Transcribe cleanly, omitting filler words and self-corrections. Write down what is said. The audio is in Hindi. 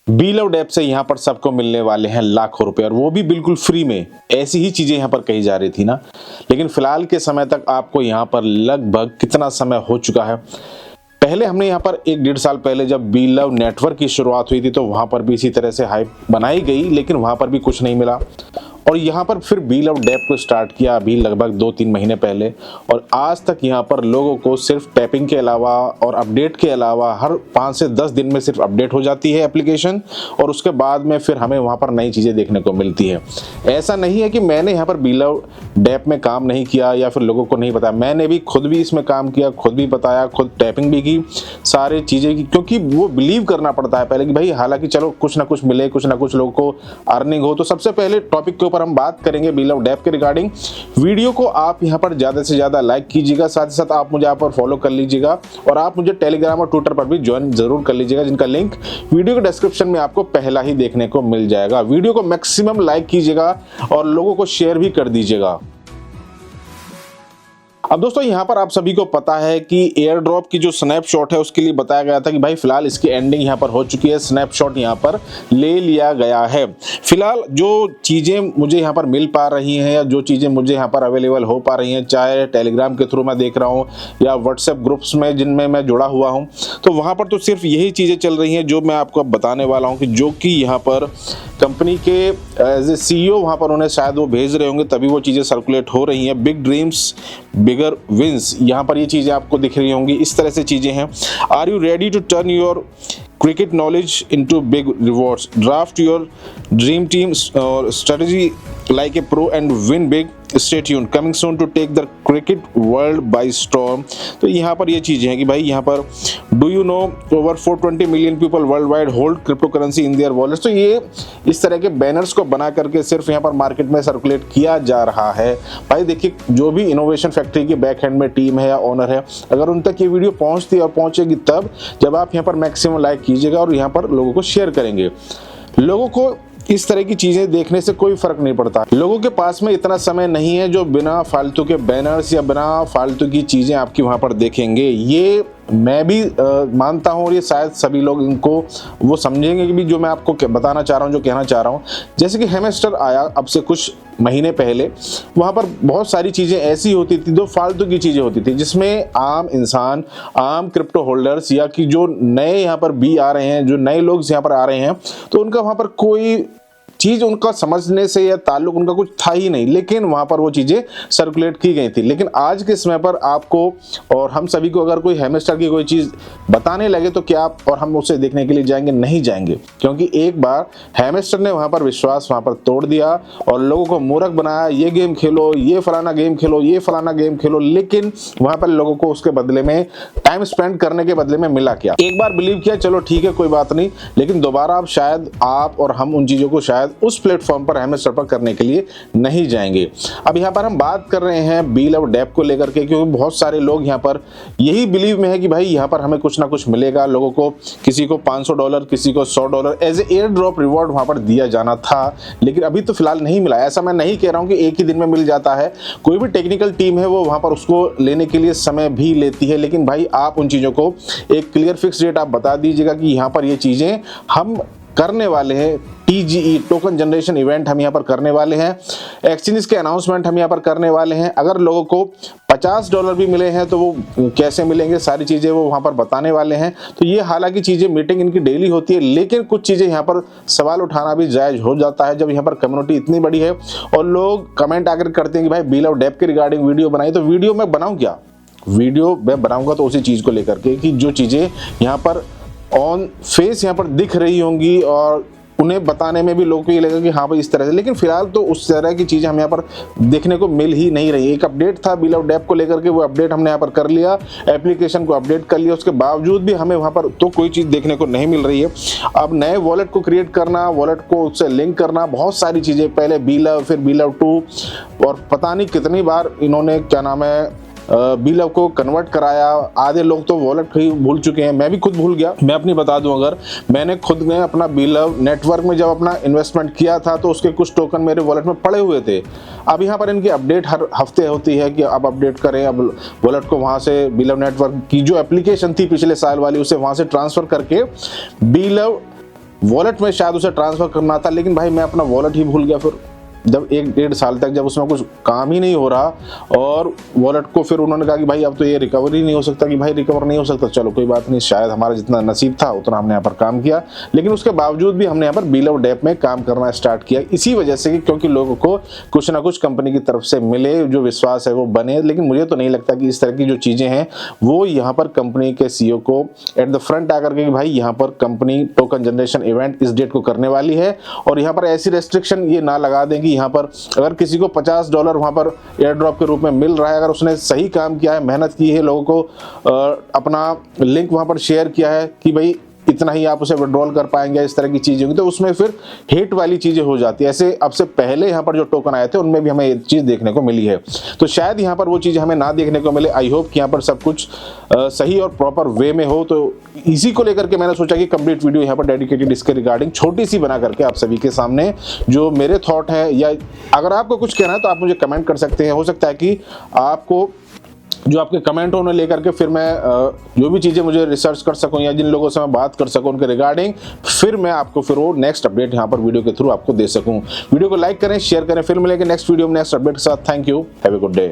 बी लव्ड ऐप से यहाँ पर सबको मिलने वाले हैं लाखों रुपए, और वो भी बिल्कुल फ्री में। ऐसी ही चीजें यहाँ पर कही जा रही थी ना, लेकिन फिलहाल के समय तक आपको यहाँ पर लगभग कितना समय हो चुका है। पहले हमने यहाँ पर 1-1.5 साल पहले जब बी लव नेटवर्क की शुरुआत हुई थी तो वहां पर भी इसी तरह से हाइप बनाई गई, लेकिन वहां पर भी कुछ नहीं मिला। और यहाँ पर फिर बी लव ऐप को स्टार्ट किया अभी लगभग 2-3 महीने पहले, और आज तक यहाँ पर लोगों को सिर्फ टैपिंग के अलावा और अपडेट के अलावा हर 5 से 10 दिन में सिर्फ अपडेट हो जाती है एप्लीकेशन, और उसके बाद में फिर हमें वहाँ पर नई चीज़ें देखने को मिलती है। ऐसा नहीं है कि मैंने यहाँ पर बी लव ऐप में काम नहीं किया या फिर लोगों को नहीं बताया, मैंने भी खुद भी इसमें काम किया, खुद भी बताया, खुद टैपिंग भी की, सारी चीज़ें की, क्योंकि वो बिलीव करना पड़ता है पहले कि भाई हालांकि चलो कुछ ना कुछ मिले, कुछ ना कुछ लोगों को अर्निंग हो। तो सबसे पहले टॉपिक के ऊपर हम बात करेंगे बी लव ऐप के रिगार्डिंग। वीडियो को आप यहां पर ज्यादा से ज्यादा लाइक कीजिएगा, साथ ही साथ आप मुझे यहाँ पर फॉलो कर लीजिएगा, और आप मुझे टेलीग्राम और ट्विटर पर भी ज्वाइन जरूर कर लीजिएगा, जिनका लिंक वीडियो के डिस्क्रिप्शन में आपको पहला ही देखने को मिल जाएगा। वीडियो को मैक्सिमम लाइक कीजिएगा और लोगों को शेयर भी कर दीजिएगा। अब दोस्तों यहाँ पर आप सभी को पता है कि एयर ड्रॉप की जो स्नैपशॉट है उसके लिए बताया गया था कि भाई फिलहाल इसकी एंडिंग यहाँ पर हो चुकी है, स्नैपशॉट यहाँ पर ले लिया गया है। फिलहाल जो चीज़ें मुझे यहाँ पर मिल पा रही हैं या जो चीज़ें मुझे यहाँ पर अवेलेबल हो पा रही हैं, चाहे टेलीग्राम के थ्रू मैं देख रहा हूँ या व्हाट्सएप ग्रुप्स में जिनमें मैं जुड़ा हुआ हूँ, तो वहाँ पर तो सिर्फ यही चीज़ें चल रही हैं जो मैं आपको अब बताने वाला हूँ, कि जो कि यहाँ पर कंपनी के एज ए CEO वहाँ पर उन्हें शायद वो भेज रहे होंगे, तभी वो चीज़ें सर्कुलेट हो रही हैं। बिग ड्रीम्स बिगर विंस, यहाँ पर ये चीज़ें आपको दिख रही होंगी, इस तरह से चीज़ें हैं। Are you ready to turn your cricket knowledge into big rewards, draft your dream team or strategy like a pro and win big, stay tuned, coming soon to take the cricket world by storm। तो यहाँ पर ये चीज़ें हैं कि भाई यहाँ पर do you know over 420 million people worldwide hold cryptocurrency in their wallets। तो ये इस तरह के बैनर्स को बना करके सिर्फ यहाँ पर मार्केट में सर्कुलेट किया जा रहा है। भाई देखिए, जो भी इनोवेशन फैक्ट्री की बैक हैंड में टीम है या ओनर है, अगर उन तक ये वीडियो पहुँचती और पहुँचेगी तब जब आप यहाँ पर मैक्सिमम लाइक कीजिएगा और यहाँ पर लोगों को शेयर करेंगे। लोगों को इस तरह की चीजें देखने से कोई फर्क नहीं पड़ता। लोगों के पास में इतना समय नहीं है जो बिना फालतू के बैनर्स या बिना फालतू की चीजें आपकी वहां पर देखेंगे। ये मैं भी मानता हूं, और ये शायद सभी लोग इनको वो समझेंगे कि भी जो मैं आपको बताना चाह रहा हूं, जो कहना चाह रहा हूं। जैसे कि हेमस्टर आया अब से कुछ महीने पहले, वहां पर बहुत सारी चीजें ऐसी होती थी जो फालतू की चीजें होती थी, जिसमें आम इंसान, आम क्रिप्टो होल्डर्स या कि जो नए यहाँ पर भी आ रहे हैं, जो नए लोग यहाँ पर आ रहे हैं, तो उनका वहां पर कोई चीज उनका समझने से या ताल्लुक उनका कुछ था ही नहीं, लेकिन वहां पर वो चीजें सर्कुलेट की गई थी। लेकिन आज के समय पर आपको और हम सभी को अगर कोई हेमस्टर की कोई चीज बताने लगे तो क्या आप और हम उसे देखने के लिए जाएंगे? नहीं जाएंगे, क्योंकि एक बार हेमस्टर ने वहां पर विश्वास वहां पर तोड़ दिया और लोगों को मूर्ख बनाया, ये गेम खेलो, ये फलाना गेम खेलो, ये फलाना गेम खेलो। लेकिन वहां पर लोगों को उसके बदले में, टाइम स्पेंड करने के बदले में मिला क्या? एक बार बिलीव किया, चलो ठीक है कोई बात नहीं, लेकिन दोबारा अब शायद आप और हम उन चीजों को शायद उस प्लेटफॉर्म पर हेमस्टर पर करने के लिए नहीं जाएंगे। अब यहाँ पर हम बात कर रहे हैं बी लव ऐप को लेकर के, क्योंकि बहुत सारे लोग यहाँ पर यही बिलीव में है कि भाई यहाँ पर हमें कुछ ना कुछ मिलेगा। लोगों को, किसी को $500, किसी को $100 as a air drop reward वहां पर दिया जाना था, लेकिन अभी तो फिलहाल नहीं मिला। ऐसा मैं नहीं कह रहा हूं कि एक ही दिन में मिल जाता है, कोई भी टेक्निकल टीम है वो वहां पर उसको लेने के लिए समय भी लेती है। लेकिन भाई आप उन चीजों को एक क्लियर फिक्स डेट आप बता दीजिएगा कि यहाँ पर ये चीजें हम करने वाले हैं। TGE टोकन जनरेशन इवेंट हम यहाँ पर करने वाले हैं, एक्सचेंज के अनाउंसमेंट हम यहाँ पर करने वाले हैं। अगर लोगों को $50 भी मिले हैं तो वो कैसे मिलेंगे, सारी चीज़ें वो वहाँ पर बताने वाले हैं। तो ये हालांकि चीज़ें मीटिंग इनकी डेली होती है, लेकिन कुछ चीज़ें यहाँ पर सवाल उठाना भी जायज़ हो जाता है जब यहाँ पर कम्युनिटी इतनी बड़ी है और लोग कमेंट आकर करते हैं कि भाई बी लव ऐप के रिगार्डिंग वीडियो बनाई। तो वीडियो मैं बनाऊँ क्या? वीडियो मैं बनाऊँगा तो उसी चीज़ को लेकर के कि जो चीज़ें यहाँ पर ऑन फेस यहाँ पर दिख रही होंगी और उन्हें बताने में भी लोगों को ये लगेगा कि हाँ भाई इस तरह से। लेकिन फिलहाल तो उस तरह की चीज़ें हमें यहाँ पर देखने को मिल ही नहीं रही। एक अपडेट था बी लव ऐप को लेकर के, वो अपडेट हमने यहाँ पर कर लिया, एप्लीकेशन को अपडेट कर लिया, उसके बावजूद भी हमें वहाँ पर तो कोई चीज़ देखने को नहीं मिल रही है। अब नए वॉलेट को क्रिएट करना, वॉलेट को उससे लिंक करना, बहुत सारी चीज़ें, पहले बी लव, फिर बी लव 2, और पता नहीं कितनी बार इन्होंने क्या नाम है बी लव को कन्वर्ट कराया। आधे लोग तो वॉलेट ही भूल चुके हैं, मैं भी खुद भूल गया। मैं अपनी बता दूं, अगर मैंने खुद में अपना बी लव नेटवर्क में जब अपना इन्वेस्टमेंट किया था तो उसके कुछ टोकन मेरे वॉलेट में पड़े हुए थे। अब यहाँ पर इनकी अपडेट हर हफ्ते होती है कि अब अपडेट करें, अब वॉलेट को वहाँ से बी लव नेटवर्क की जो एप्लीकेशन थी पिछले साल वाली उसे वहाँ से ट्रांसफ़र करके बी लव वॉलेट में शायद उसे ट्रांसफर करना था, लेकिन भाई मैं अपना वॉलेट ही भूल गया। फिर जब 1-1.5 साल तक जब उसमें कुछ काम ही नहीं हो रहा और वॉलेट को फिर उन्होंने कहा कि भाई अब तो ये रिकवरी नहीं हो सकता, कि भाई रिकवर नहीं हो सकता, चलो कोई बात नहीं, शायद हमारा जितना नसीब था उतना हमने यहाँ पर काम किया, लेकिन उसके बावजूद भी हमने यहाँ पर बिल ऑफ डेट में काम करना स्टार्ट किया, इसी वजह से कि क्योंकि लोगों को कुछ ना कुछ कंपनी की तरफ से मिले, जो विश्वास है वो बने। लेकिन मुझे तो नहीं लगता कि इस तरह की जो चीज़ें हैं वो यहाँ पर कंपनी के CEO को एट द फ्रंट आकर के कि भाई यहाँ पर कंपनी टोकन जनरेशन इवेंट इस डेट को करने वाली है, और यहाँ पर ऐसी रेस्ट्रिक्शन ये ना लगा दें कि यहाँ पर अगर किसी को $50 वहां पर एयर ड्रॉप के रूप में मिल रहा है, अगर उसने सही काम किया है, मेहनत की है, लोगों को अपना लिंक वहां पर शेयर किया है कि भाई इतना ही आप उसे विड्रॉल कर पाएंगे, इस तरह की चीजें होंगी, तो उसमें फिर हेट वाली चीजें हो जाती है। ऐसे अब से पहले यहाँ पर जो टोकन आए थे उनमें भी हमें ये चीज देखने को मिली है, तो शायद यहाँ पर वो चीजें हमें ना देखने को मिले। आई होप कि यहाँ पर सब कुछ सही और प्रॉपर वे में हो। तो इसी को लेकर के मैंने सोचा कि कंप्लीट वीडियो यहाँ पर डेडिकेटेड इसके रिगार्डिंग छोटी सी बना करके आप सभी के सामने जो मेरे थॉट है, या अगर आपको कुछ कहना है तो आप मुझे कमेंट कर सकते हैं। हो सकता है कि आपको जो आपके कमेंट हो उन्हें लेकर के फिर मैं जो भी चीज़ें मुझे रिसर्च कर सकूं या जिन लोगों से मैं बात कर सकूं उनके रिगार्डिंग, फिर मैं आपको फिर वो नेक्स्ट अपडेट यहां पर वीडियो के थ्रू आपको दे सकूं। वीडियो को लाइक करें, शेयर करें, फिर मिलेंगे नेक्स्ट वीडियो में नेक्स्ट अपडेट के साथ। Thank you, have a good day.